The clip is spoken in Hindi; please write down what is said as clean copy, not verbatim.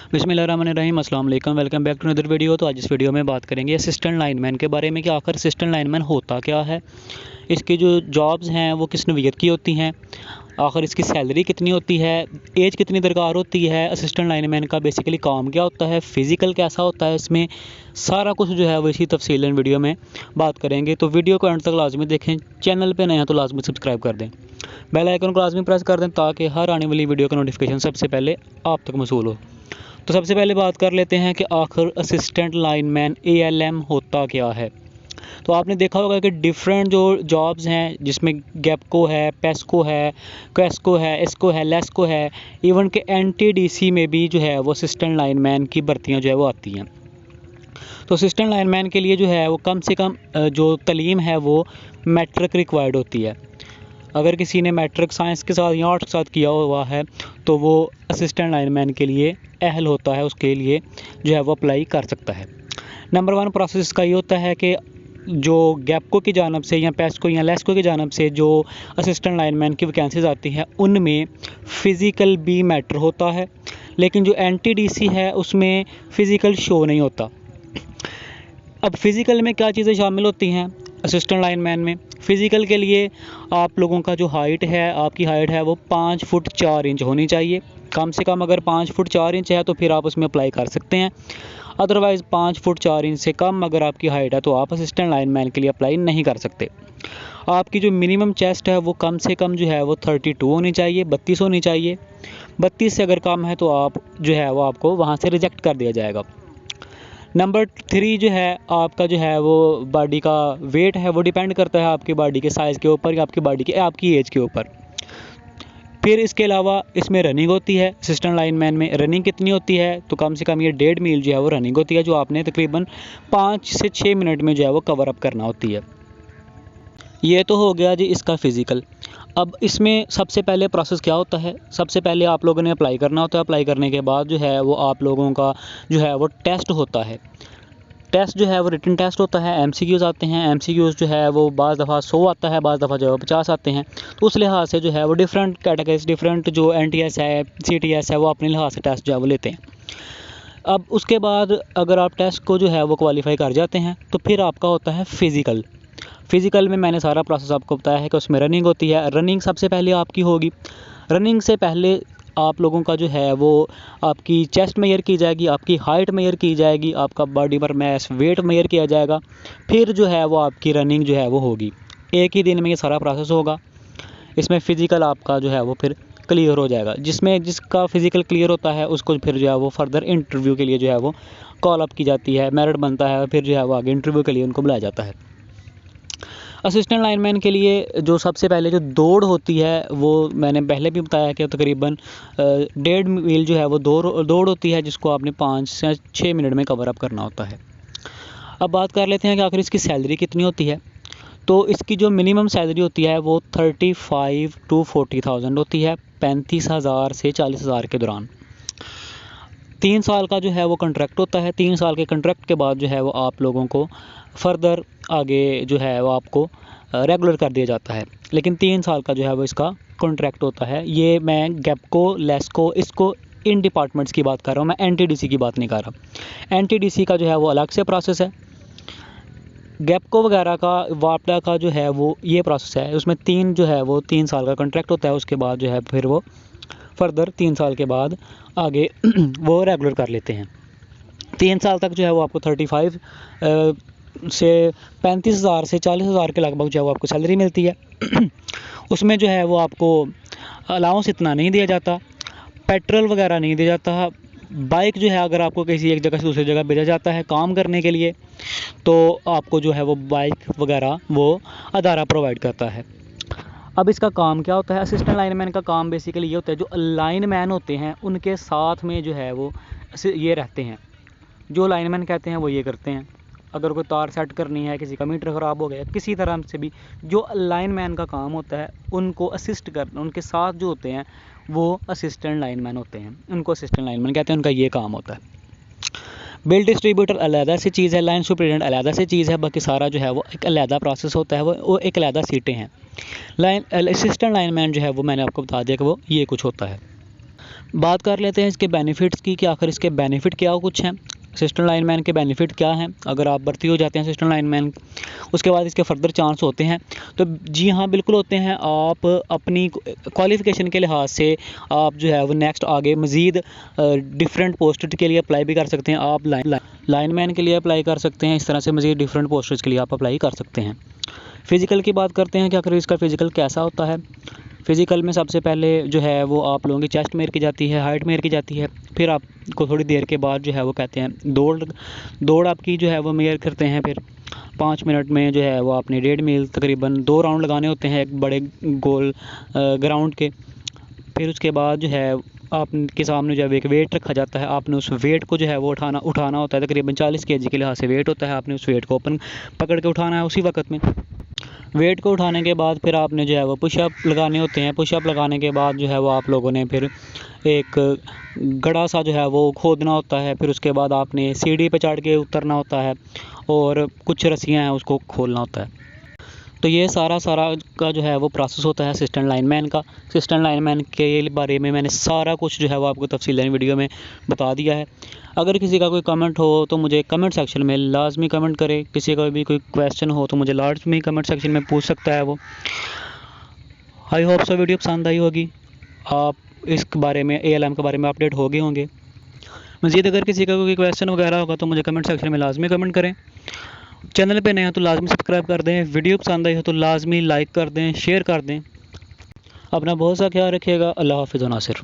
बिस्मिल्लाहिर्रहमानिर्रहीम, अस्सलाम वालेकुम, welcome back to another video. तो आज इस वीडियो में बात करेंगे असिस्टेंट लाइनमैन के बारे में कि आखिर असिस्टेंट लाइनमैन होता क्या है, इसकी जो जॉब्स हैं वो किस नौइयत की होती हैं, आखिर इसकी सैलरी कितनी होती है, एज कितनी दरकार होती है, असिस्टेंट लाइनमैन का बेसिकली काम क्या होता है, फ़िज़िकल कैसा होता है, इसमें सारा कुछ जो है वो इसी तफसीलन वीडियो में बात करेंगे। तो वीडियो को एंड तक लाजमी देखें, चैनल पे नए हैं तो लाजमी सब्सक्राइब कर दें, बेल आइकन को लाजमी प्रेस कर दें ताकि हर आने वाली वीडियो का नोटिफिकेशन सबसे पहले आप तक मौसूल हो। तो सबसे पहले बात कर लेते हैं कि आखिर असिस्टेंट लाइनमैन ALM होता क्या है। तो आपने देखा होगा कि डिफरेंट जो जॉब्स हैं जिसमें गैपको है, पेस्को है, क्वेस्को है, एस्को है, लेस्को है, इवन के NTDC में भी जो है वो असिस्टेंट लाइनमैन की भर्तियां जो है वो आती हैं। तो असिस्टेंट लाइनमैन के लिए जो है वो कम से कम जो तालीम है वो मैट्रिक रिक्वायर्ड होती है। अगर किसी ने मैट्रिक साइंस के साथ या आर्ट्स के साथ किया हुआ है तो वो असिस्टेंट लाइनमैन के लिए अहल होता है, उसके लिए जो है वो अप्लाई कर सकता है। नंबर 1 प्रोसेस का ये होता है कि जो गैपको की जानब से या पेस्को या लेस्को की जानब से जो असिस्टेंट लाइनमैन की वैकेंसीज आती हैं उनमें फ़िज़िकल भी मैटर होता है, लेकिन जो NTDC है उसमें फ़िज़िकल शो नहीं होता। अब फ़िज़िकल में क्या चीज़ें शामिल होती हैं असिस्टेंट लाइनमैन में? फ़िज़िकल के लिए आप लोगों का जो हाइट है, आपकी हाइट है वो 5 फुट 4 इंच होनी चाहिए। कम से कम अगर 5 फुट 4 इंच है तो फिर आप उसमें अप्लाई कर सकते हैं। अदरवाइज़ 5 फुट 4 इंच से कम अगर आपकी हाइट है तो आप असिस्टेंट लाइनमैन के लिए अप्लाई नहीं कर सकते। आपकी जो मिनिमम चेस्ट है वो कम से कम जो है वो 32 होनी चाहिए, 32 होनी चाहिए। 32 से अगर कम है तो आप जो है वो आपको वहाँ से रिजेक्ट कर दिया जाएगा। नंबर 3 जो है आपका जो है वो बॉडी का वेट है, वो डिपेंड करता है आपकी बॉडी के साइज़ के ऊपर या आपकी एज के ऊपर। फिर इसके अलावा इसमें रनिंग होती है। असिस्टेंट लाइनमैन में रनिंग कितनी होती है? तो कम से कम ये 1.5 मील जो है वो रनिंग होती है, जो आपने तकरीबन 5 से 6 मिनट में जो है वो कवर अप करना होती है। ये तो हो गया जी इसका फ़िज़िकल। अब इसमें सबसे पहले प्रोसेस क्या होता है? सबसे पहले आप लोगों ने अप्लाई करना होता है। अप्लाई करने के बाद जो है वो आप लोगों का जो है वो टेस्ट होता है। टेस्ट जो है वो रिटन टेस्ट होता है, MCQs आते हैं। MCQs जो है वो बाज़ दफ़ा 100 आता है, बाज़ दफ़ा जो है 50 आते हैं। तो उस लिहाज से जो है वो डिफरेंट कैटेगरीज, डिफरेंट जो NTS है, CTS है, वो अपने लिहाज से टेस्ट जो है वो लेते हैं। अब उसके बाद अगर आप टेस्ट को जो है वो क्वालिफाई कर जाते हैं तो फिर आपका होता है फ़िज़िकल। फ़िज़िकल में मैंने सारा प्रोसेस आपको बताया है कि उसमें रनिंग होती है। रनिंग सबसे पहले आपकी होगी। रनिंग से पहले आप लोगों का जो है वो आपकी चेस्ट मेजर की जाएगी, आपकी हाइट मेजर की जाएगी, आपका बॉडी पर मास वेट मेजर किया जाएगा। फिर जो है वो आपकी रनिंग जो है वो होगी। एक ही दिन में ये सारा प्रोसेस होगा। इसमें फ़िज़िकल आपका जो है वो फिर क्लियर हो जाएगा। जिसका फ़िज़िकल क्लियर होता है उसको फिर जो है वो फर्दर इंटरव्यू के लिए जो है वो कॉल अप की जाती है, मेरिट बनता है, फिर जो है वो आगे इंटरव्यू के लिए उनको बुलाया जाता है। असिस्टेंट लाइनमैन के लिए जो सबसे पहले जो दौड़ होती है वो मैंने पहले भी बताया कि तकरीबन 1.5 मील जो है वो दौड़ होती है, जिसको आपने 5 से 6 मिनट में कवर अप करना होता है। अब बात कर लेते हैं कि आखिर इसकी सैलरी कितनी होती है। तो इसकी जो मिनिमम सैलरी होती है वो 35 to 40,000 होती है, 35,000 से 40,000 के दौरान। 3 साल का जो है वो कॉन्ट्रैक्ट होता है। 3 साल के कॉन्ट्रैक्ट के बाद जो है वो आप लोगों को फर्दर आगे जो है वो आपको रेगुलर कर दिया जाता है, लेकिन 3 साल का जो है वो इसका कॉन्ट्रैक्ट होता है। ये मैं गैपको, लेस्को, इसको इन डिपार्टमेंट्स की बात कर रहा हूँ, मैं NTDC की बात नहीं कर रहा। NTDC का जो है वो अलग से प्रोसेस है। गैपको वगैरह का, वापडा का जो है वो ये प्रोसेस है, उसमें 3 साल का कॉन्ट्रैक्ट होता है। उसके बाद जो है फिर वो फर्दर 3 साल के बाद आगे वो रेगुलर कर लेते हैं। 3 साल तक जो है वो आपको 35 से 35,000 से 40,000 के लगभग जो है वो आपको सैलरी मिलती है। उसमें जो है वो आपको अलाउंस इतना नहीं दिया जाता, पेट्रोल वगैरह नहीं दिया जाता। बाइक जो है अगर आपको किसी एक जगह से दूसरी जगह भेजा जाता है काम करने के लिए तो आपको जो है वो बाइक वगैरह वो अदारा प्रोवाइड करता है। अब इसका काम क्या होता है? असिस्टेंट लाइनमैन का काम बेसिकली ये होता है, जो लाइनमैन होते हैं उनके साथ में जो है वो ये रहते हैं। जो लाइनमैन कहते हैं वो ये करते हैं। अगर कोई तार सेट करनी है, किसी का मीटर ख़राब हो गया, किसी तरह से भी जो लाइनमैन का काम होता है उनको असिस्ट करना, उनके साथ जो होते हैं वो असिस्टेंट लाइनमैन होते हैं। उनको असिस्टेंट लाइनमैन कहते हैं, उनका ये काम होता है। बिल डिस्ट्रीब्यूटर अलहदा से चीज़ है, लाइन सुपरिटेंडेंट अलहदा से चीज़ है, बाकी सारा जो है वो एक अलहदा प्रोसेस होता है, वो एक अलहदा सीटें हैं। असिस्टेंट लाइनमैन जो है वो मैंने आपको बता दिया कि वो ये कुछ होता है। बात कर लेते हैं इसके बेनिफिट्स की कि आखिर इसके बेनिफिट क्या कुछ हैं। असिस्टेंट लाइनमैन के बेनिफिट क्या हैं अगर आप भर्ती हो जाते हैं असिस्टेंट लाइनमैन, उसके बाद इसके फर्दर चांस होते हैं। तो जी हाँ, बिल्कुल होते हैं। आप अपनी क्वालिफ़िकेशन के लिहाज से आप जो है वो नेक्स्ट आगे मज़ीद डिफरेंट पोस्ट के लिए अप्लाई भी कर सकते हैं। आप लाइनमैन के लिए अप्लाई कर सकते हैं, इस तरह से मज़ीद डिफरेंट पोस्ट्स के लिए आप अप्लाई कर सकते हैं। फ़िज़िकल की बात करते हैं कि आखिर इसका फ़िज़िकल कैसा होता है। फ़िज़िकल में सबसे पहले जो है वो आप लोगों की चेस्ट मेज़र की जाती है, हाइट मेज़र की जाती है। फिर आपको थोड़ी देर के बाद जो है वो कहते हैं दौड़ आपकी जो है वो मेज़र करते हैं। फिर 5 मिनट में जो है वो आपने 1.5 मील तकरीबन 2 राउंड लगाने होते हैं एक बड़े गोल ग्राउंड के। फिर उसके बाद जो है आपके सामने जो है एक वेट रखा जाता है, आपने उस वेट को जो है वो उठाना होता है। तकरीबन 40 केजी के लिहाज से वेट होता है, आपने उस वेट को पकड़ के उठाना है उसी वक्त में। वेट को उठाने के बाद फिर आपने जो है वो पुशअप लगाने होते हैं। पुशअप लगाने के बाद जो है वो आप लोगों ने फिर एक गड़ा सा जो है वो खोदना होता है। फिर उसके बाद आपने सीढ़ी पे चढ़ के उतरना होता है और कुछ रस्सियाँ हैं उसको खोलना होता है। तो ये सारा का जो है वो प्रोसेस होता है असिस्टेंट लाइनमैन का। असिस्टेंट लाइनमैन के बारे में मैंने सारा कुछ जो है वो आपको तफसीलन वीडियो में बता दिया है। अगर किसी का कोई कमेंट हो तो मुझे कमेंट सेक्शन में लाजमी कमेंट करें। किसी का भी कोई क्वेश्चन हो तो मुझे लाजमी कमेंट सेक्शन में पूछ सकता है वो। आई होप सो वीडियो पसंद आई होगी, आप इस बारे में ALM के बारे में अपडेट हो गए होंगे। मज़ीद अगर किसी का कोई क्वेश्चन वगैरह होगा तो मुझे कमेंट सेक्शन में लाजमी कमेंट करें। चैनल पे नए हो तो लाजमी सब्सक्राइब कर दें। वीडियो पसंद आई हो तो लाजमी लाइक कर दें, शेयर कर दें। अपना बहुत सा ख्याल रखिएगा। अल्लाह हाफ़िज़ व नासिर।